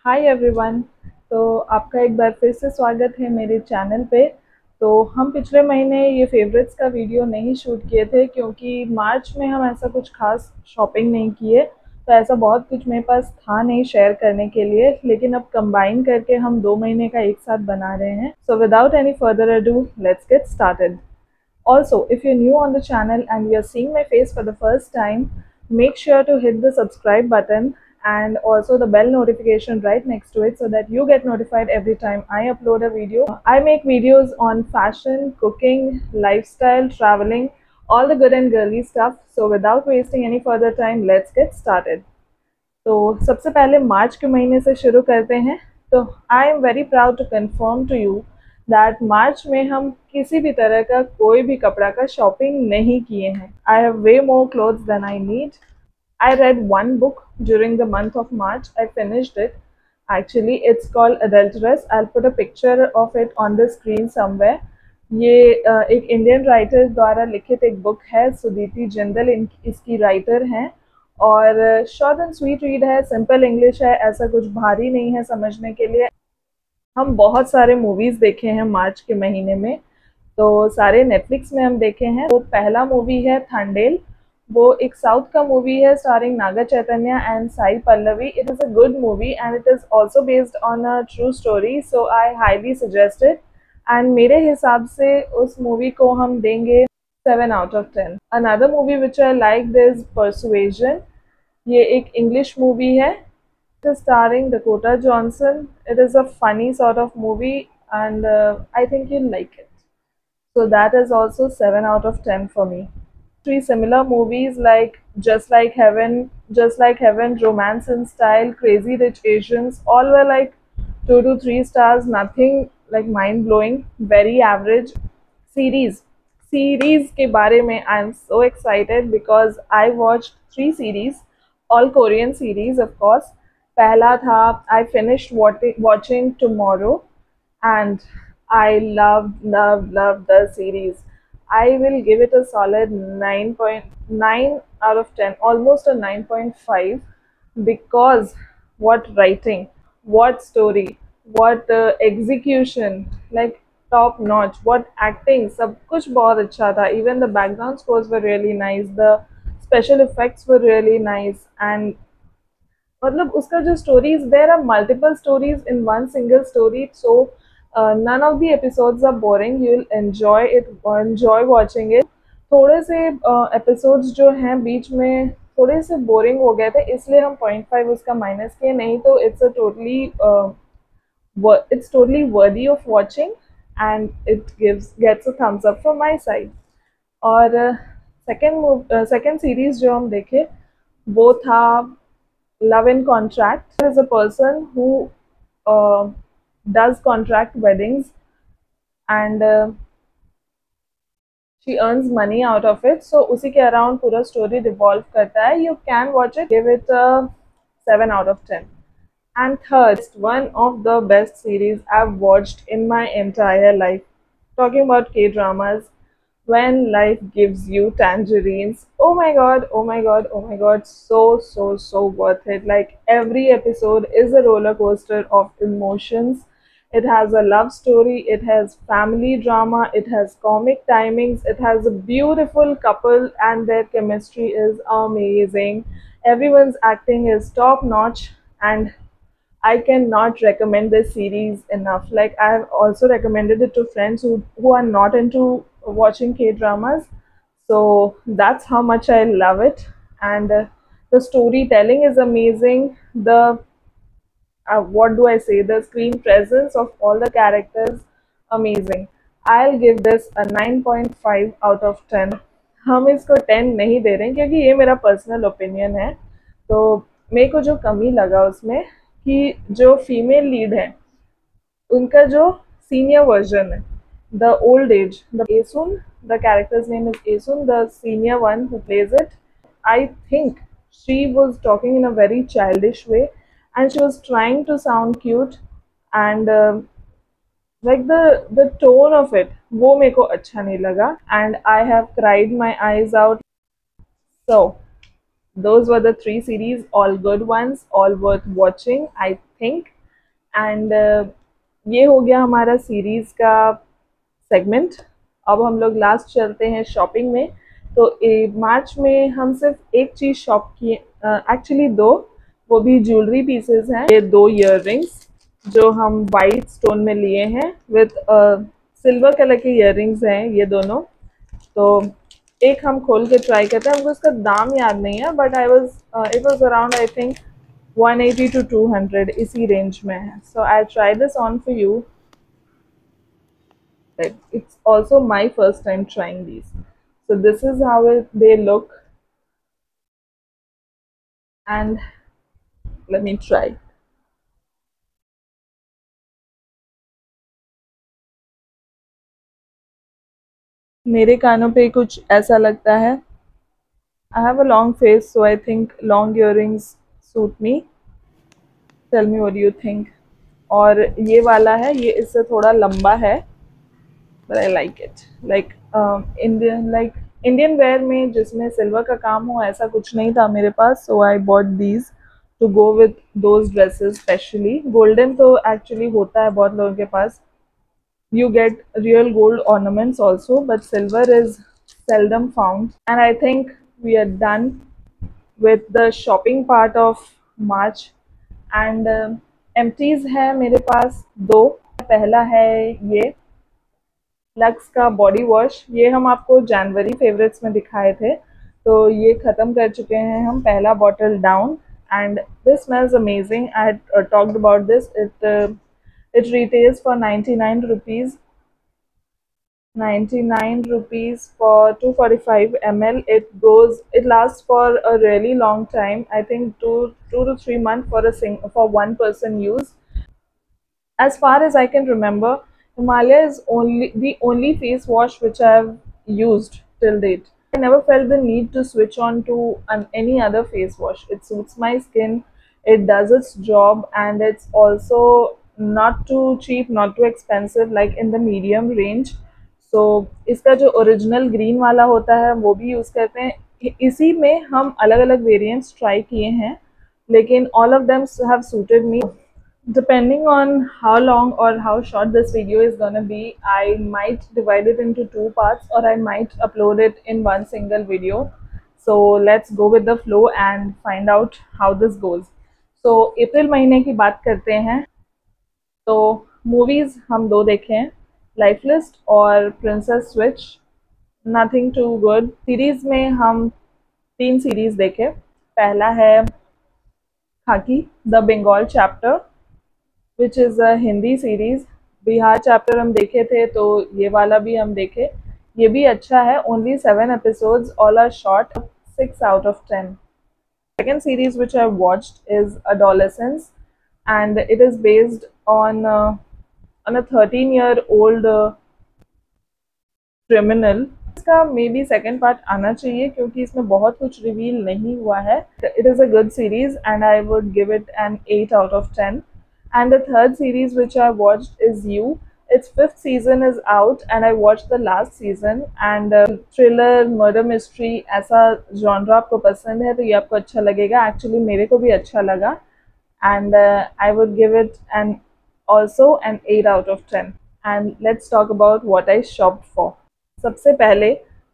Hi everyone. तो आपका एक बार फिर से स्वागत है मेरे चैनल पे। तो हम पिछले महीने ये फेवरेट्स का वीडियो नहीं शूट किए थे क्योंकि मार्च में हम ऐसा कुछ खास शॉपिंग नहीं किए, तो ऐसा बहुत कुछ मेरे पास था नहीं शेयर करने के लिए, लेकिन अब कंबाइन करके हम 2 महीने का एक साथ बना रहे हैं। So without any further ado, let's get started. Also, if you're new on the channel and you're seeing my face for the first time, make sure to hit the subscribe button and also the bell notification right next to it so that you get notified every time I upload a video. I make videos on fashion, cooking, lifestyle, traveling, all the good and girly stuff. So without wasting any further time, let's get started. तो सबसे पहले मार्च के महीने से शुरू करते हैं। तो I am very proud to confirm to you that March में हम किसी भी तरह का कोई भी कपड़ा का शॉपिंग नहीं किए हैं। I have way more clothes than I need. I read one book during the month of March. I finished it. Actually, it's called Adulteress. I'll put a picture of it on the screen somewhere. ये एक Indian writer द्वारा लिखित एक book है। सुदीति जिंदल इसकी writer हैं और short and sweet read है, सिंपल इंग्लिश है, ऐसा कुछ भारी नहीं है समझने के लिए। हम बहुत सारे मूवीज़ देखे हैं मार्च के महीने में, तो सारे नेटफ्लिक्स में हम देखे हैं। वो पहला मूवी है थंडेल। वो एक साउथ का मूवी है starring Naga Chaitanya and Sai Pallavi. It is a good movie and it is also based on a true story, so I highly suggest it. And मेरे हिसाब से उस मूवी को हम देंगे 7 out of 10। Another movie which I like this persuasion. ये एक English movie है। It is starring Dakota Johnson. It is a funny sort of movie and I think you'll like it. So that is also 7 out of 10 for me. Three similar movies like Just Like Heaven, Romance in Style, Crazy Rich Asians, all were like 2 to 3 stars, nothing like mind blowing, very average. Series के बारे में I am so excited because I watched 3 series, all Korean series of course. पहला था I finished watching Tomorrow and I loved the series. I will give it a solid 9.9 out of 10, almost a 9.5, because what writing, what story, what execution, like top notch, what acting, सब कुछ बहुत अच्छा था. Even the background scores were really nice, the special effects were really nice, and मतलब उसका जो stories, there are multiple stories in one single story, so none of the episodes are boring, you will enjoy watching it. थोड़े से episodes जो हैं बीच में थोड़े से बोरिंग हो गए थे, इसलिए हम 0.5 उसका माइनस किए, नहीं तो it's totally worthy of watching and it gets a thumbs up from my side. और सेकेंड सीरीज जो हम देखे वो था Love in Contract. There is a person who does contract weddings and she earns money out of it. So उसी के around पूरा story revolve करता है. You can watch it. Give it a 7 out of 10. And third, one of the best series I've watched in my entire life. Talking about K-dramas. When Life Gives You Tangerines. Oh my god, oh my god, oh my god, so worth it. Like every episode is a roller coaster of emotions. It has a love story, it has family drama, it has comic timings, it has a beautiful couple and their chemistry is amazing. Everyone's acting is top notch and I cannot recommend this series enough. Like I have also recommended it to friends who are not into watching K-dramas. So that's how much I love it. And the storytelling is amazing. The what do I say? The screen presence of all the characters, amazing. I'll give this a 9.5 out of 10. हम इसको 10 नहीं दे रहे हैं क्योंकि ये मेरा personal opinion है। तो मेरे को जो कमी लगा उसमें कि जो फीमेल लीड है उनका जो सीनियर वर्जन है, the old age, the Esun, the character's name is Esun, the senior one who plays it, I think she was talking in a very childish way and she was trying to sound cute and like the tone of it, वो मेरे को अच्छा नहीं लगा and I have cried my eyes out. So those were the 3 series, all good ones, all worth watching I think. And ये हो गया हमारा सीरीज़ का सेगमेंट। अब हम लोग लास्ट चलते हैं शॉपिंग में। तो मार्च में हम सिर्फ एक चीज़ शॉप किए, एक्चुअली दो, वो भी ज्वेलरी पीसेस हैं। ये 2 ईयररिंग्स जो हम वाइट स्टोन में लिए हैं विथ सिल्वर कलर के ईयररिंग्स हैं ये दोनों। तो एक हम खोल के ट्राई करते हैं। हमको इसका दाम याद नहीं है, but it was around I think 180 to 200 इसी रेंज में है। So I try this on for you. It's also my first time trying these. So this is how they look, and let me try. मेरे कानों पे कुछ ऐसा लगता है। I have a long face, so I think long earrings suit me. Tell me what do you think? और ये वाला है, ये इससे थोड़ा लंबा है, but I like it. Like Indian wear में जिसमें सिल्वर का काम हो ऐसा कुछ नहीं था मेरे पास, so I bought these to go with those dresses specially. Golden तो actually होता है बहुत लोगों के पास. You get real gold ornaments also, but silver is seldom found. And I think we are done with the shopping part of March. And empties है मेरे पास 2। पहला है ये लक्स का बॉडी वॉश। ये हम आपको जनवरी फेवरेट्स में दिखाए थे, तो ये ख़त्म कर चुके हैं हम, पहला bottle down. And this smells amazing. I had talked about this. It retails for 99 rupees, 99 rupees for 245 ml. It lasts for a really long time. I think 2 to 3 months for one person use. As far as I can remember, Himalaya is the only face wash which I have used till date. I never felt the need to switch on to any other face wash. It suits my skin, it does its job, and it's also not too cheap, not too expensive, like in the medium range. So इसका जो original green वाला होता है वो भी use करते हैं। इसी में हम अलग अलग वेरिएंट्स ट्राई किए हैं, लेकिन all of them have suited me. Depending on how long or how short this video is gonna be, I might divide it into 2 parts, or I might upload it in one single video. So let's go with the flow and find out how this goes. So अप्रैल महीने की बात करते हैं। तो movies हम 2 देखे हैं, life list और princess switch. Nothing too good. Series में हम 3 सीरीज़ देखे। पहला है Khakee the Bengal chapter, which is a Hindi series. Bihar chapter हम देखे थे, तो ये वाला भी हम देखे। ये भी अच्छा है। Only 7 episodes, all are short, 6 out of 10. Second series which I watched is Adolescence, and it is based on a 13-year-old criminal. इसका मे बी सेकेंड पार्ट आना चाहिए क्योंकि इसमें बहुत कुछ रिवील नहीं हुआ है। It is a good series and I would give it an 8 out of 10. And the third series which I watched is You. Its 5th season is out and I watched the last season. And thriller, murder mystery ऐसा genre आपको पसंद है तो ये आपको अच्छा लगेगा। Actually मेरे को भी अच्छा लगा, and I would give it also an 8 out of 10. And let's talk about what I shopped for. सबसे पहले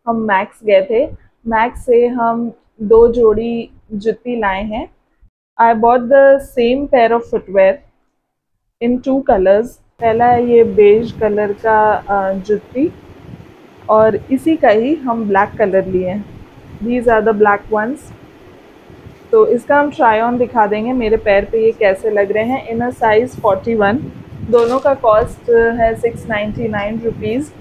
हम मैक्स गए थे। मैक्स से हम 2 जोड़ी जूती लाए हैं। I bought the same pair of footwear in 2 colors. पहला है ये बेज कलर का जूती, और इसी का ही हम ब्लैक कलर लिए हैं। These are the black ones. तो इसका हम ट्राई ऑन दिखा देंगे मेरे पैर पे ये कैसे लग रहे हैं। इन अ साइज़ 41। दोनों का कॉस्ट है 699 रुपीज़,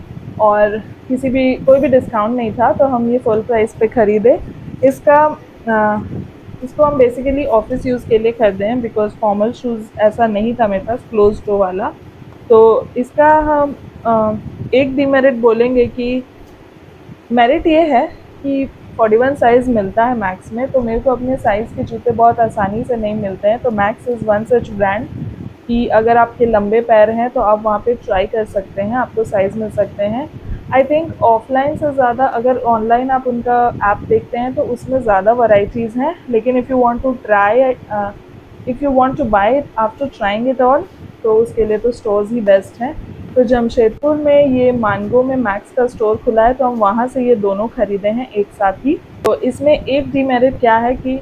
और कोई भी डिस्काउंट नहीं था, तो हम ये फुल प्राइस पे ख़रीदे। इसको हम बेसिकली ऑफिस यूज़ के लिए ख़रीदे हैं, बिकॉज फॉर्मल शूज़ ऐसा नहीं था मेरे पास क्लोज टो वाला। तो इसका हम एक डिमेरिट बोलेंगे कि मेरिट ये है कि 41 साइज़ मिलता है मैक्स में, तो मेरे को अपने साइज़ के जूते बहुत आसानी से नहीं मिलते हैं। तो max is one such brand कि अगर आपके लंबे पैर हैं तो आप वहाँ पे ट्राई कर सकते हैं, आपको साइज़ मिल सकते हैं। आई थिंक ऑफलाइन से ज़्यादा अगर ऑनलाइन आप उनका ऐप देखते हैं तो उसमें ज़्यादा वैरायटीज़ हैं, लेकिन if you want to try if you want to buy it after trying it all, तो उसके लिए तो स्टोर्स ही बेस्ट हैं। तो जमशेदपुर में ये मानगो में मैक्स का स्टोर खुला है, तो हम वहाँ से ये दोनों ख़रीदे हैं एक साथ ही। तो इसमें एक डीमेरिट क्या है कि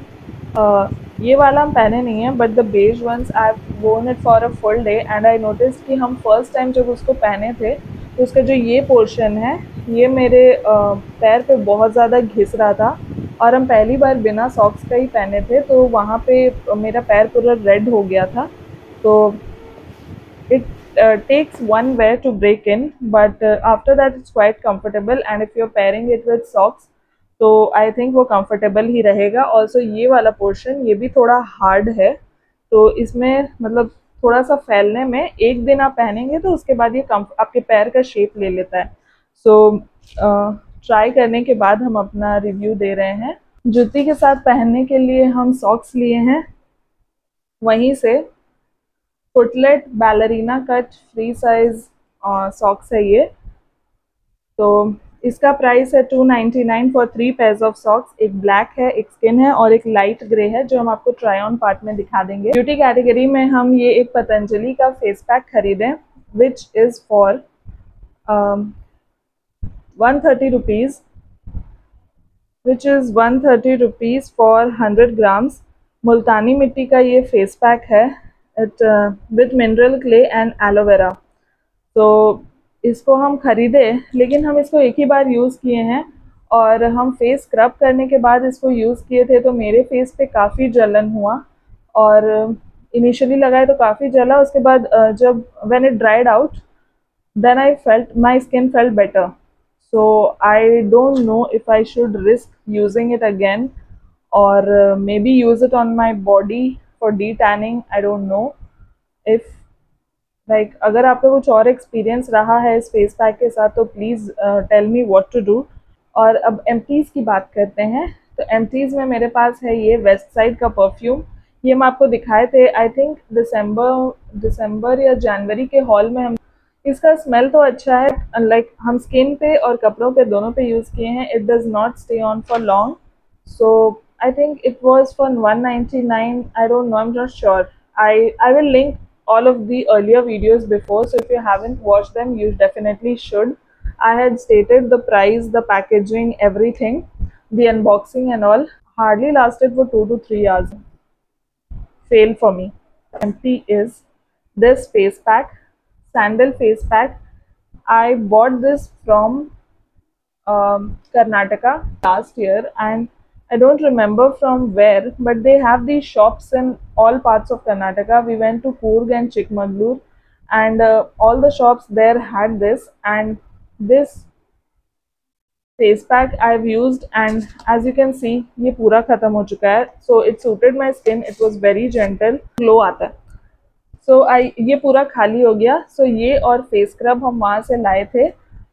ये वाला हम पहने नहीं है, but the beige once I worn it for a full day and I notice कि हम फर्स्ट टाइम जब उसको पहने थे तो उसका जो ये पोर्शन है ये मेरे पैर पे बहुत ज़्यादा घिस रहा था, और हम पहली बार बिना सॉक्स का ही पहने थे, तो वहाँ पे मेरा पैर पूरा रेड हो गया था। तो it takes one wear to break in, but after that it's quite comfortable, and if you're pairing it with socks तो आई थिंक वो कंफर्टेबल ही रहेगा। ऑल्सो ये वाला पोर्शन ये भी थोड़ा हार्ड है, तो इसमें मतलब थोड़ा सा फैलने में एक दिन आप पहनेंगे तो उसके बाद ये आपके पैर का शेप ले लेता है। सो ट्राई करने के बाद हम अपना रिव्यू दे रहे हैं। जूती के साथ पहनने के लिए हम सॉक्स लिए हैं, वहीं से footlet ballerina cut free size socks है ये। तो इसका प्राइस है 299 फॉर 3 पेयर्स ऑफ सॉक्स। एक ब्लैक है, एक स्किन है और एक लाइट ग्रे है, जो हम आपको ट्राई ऑन पार्ट में दिखा देंगे। ब्यूटी कैटेगरी में हम ये एक पतंजलि का फेस पैक खरीदे, which is for 130 rupees, which is 130 rupees for 100 grams. Multani mitti का ये फेस पैक है, it with mineral clay and aloe vera. तो इसको हम ख़रीदे, लेकिन हम इसको एक ही बार यूज़ किए हैं, और हम फेस स्क्रब करने के बाद इसको यूज़ किए थे तो मेरे फेस पे काफ़ी जलन हुआ, और इनिशियली लगाए तो काफ़ी जला, उसके बाद जब when it dried out then I felt my skin felt better. So I don't know if I should risk using it again, or maybe use it on my body for de-tanning. I don't know if like अगर आपका कुछ और experience रहा है इस face pack के साथ तो please tell me what to do. और अब एम्प्टीज़ की बात करते हैं। तो एम्प्टीज़ में मेरे पास है ये वेस्ट साइड का परफ्यूम। ये हम आपको दिखाए थे आई थिंक दिसंबर या जनवरी के हॉल में। हम इसका स्मेल तो अच्छा है, लाइक हम स्किन पे और कपड़ों पे दोनों पे यूज़ किए हैं। It does not stay on for long, so I think it was for 199। I don't know, I am not sure. I will link all of the earlier videos before, so if you haven't watched them you definitely should. I had stated the price, the packaging, everything, the unboxing and all. Hardly lasted for 2 to 3 hours. Fail for me. Empty is this face pack, sandal face pack. I bought this from Karnataka last year, and I don't remember from where, but they have these shops in all parts of Karnataka. We went to Coorg and Chikmagalur, and all the shops there had this, and this face pack I have used, and as you can see ये पूरा खत्म हो चुका है। So it suited my skin, it was very gentle, glow आता है। सो ये पूरा खाली हो गया। सो ये और फेस स्क्रब हम वहाँ से लाए थे।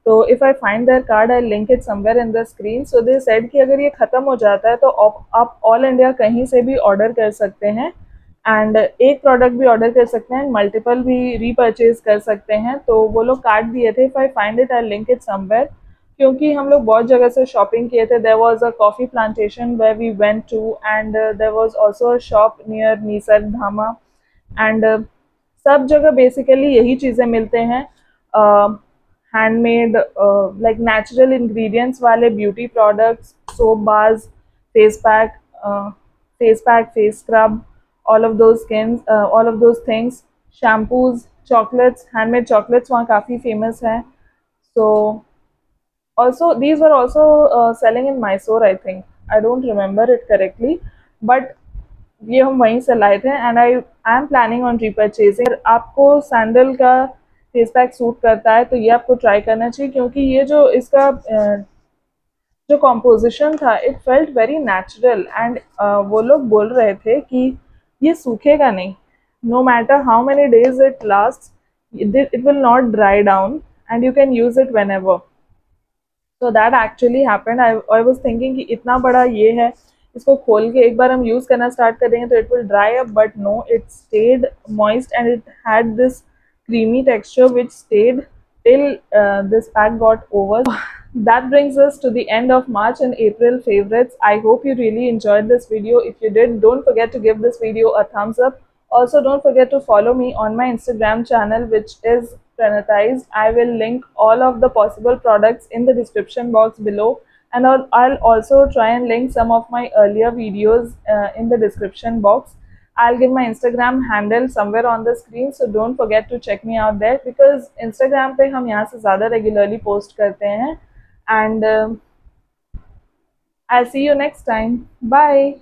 तो if I find their card I link it somewhere in the screen. So they said कि अगर ये ख़त्म हो जाता है तो आप ऑल इंडिया कहीं से भी ऑर्डर कर सकते हैं, एंड एक प्रोडक्ट भी ऑर्डर कर सकते हैं, मल्टीपल भी रीपरचेज कर सकते हैं। तो वो लोग कार्ड दिए थे, if I find it I link it somewhere, क्योंकि हम लोग बहुत जगह से शॉपिंग किए थे। There was a coffee plantation where we went to, and there was also a shop near Nisarga Dhama, and सब जगह बेसिकली यही चीज़ें मिलते हैं, हैंडमेड लाइक नेचुरल इंग्रेडिएंट्स वाले beauty products, soap bars, face pack, face scrub, all of those things, shampoos, chocolates, handmade chocolates वहाँ काफ़ी famous हैं। So also these were also selling in Mysore, I think. I don't remember it correctly, but ये हम वहीं से लाए थे, and I am planning on repurchasing. अगर आपको सैंडल का फेस पैक सूट करता है तो ये आपको ट्राई करना चाहिए, क्योंकि ये जो इसका जो कॉम्पोजिशन था it felt very natural, and वो लोग बोल रहे थे कि ये सूखेगा नहीं, no matter how many days it last, it will not dry down and you can use it whenever. So that actually happened. I was thinking कि इतना बड़ा ये है, इसको खोल के एक बार हम यूज़ करना स्टार्ट कर देंगे तो it will dry up, but no, it stayed moist and it had this creamy texture which stayed till this pack got over. That brings us to the end of March and April favorites. I hope you really enjoyed this video. If you did, don't forget to give this video a thumbs up. Also, don't forget to follow me on my Instagram channel, which is Pranatized. I will link all of the possible products in the description box below, and I'll also try and link some of my earlier videos in the description box. I'll give my Instagram handle somewhere on the screen, so don't forget to check me out there, because Instagram पे हम यहाँ से ज़्यादा regularly post करते हैं. And I'll see you next time. Bye.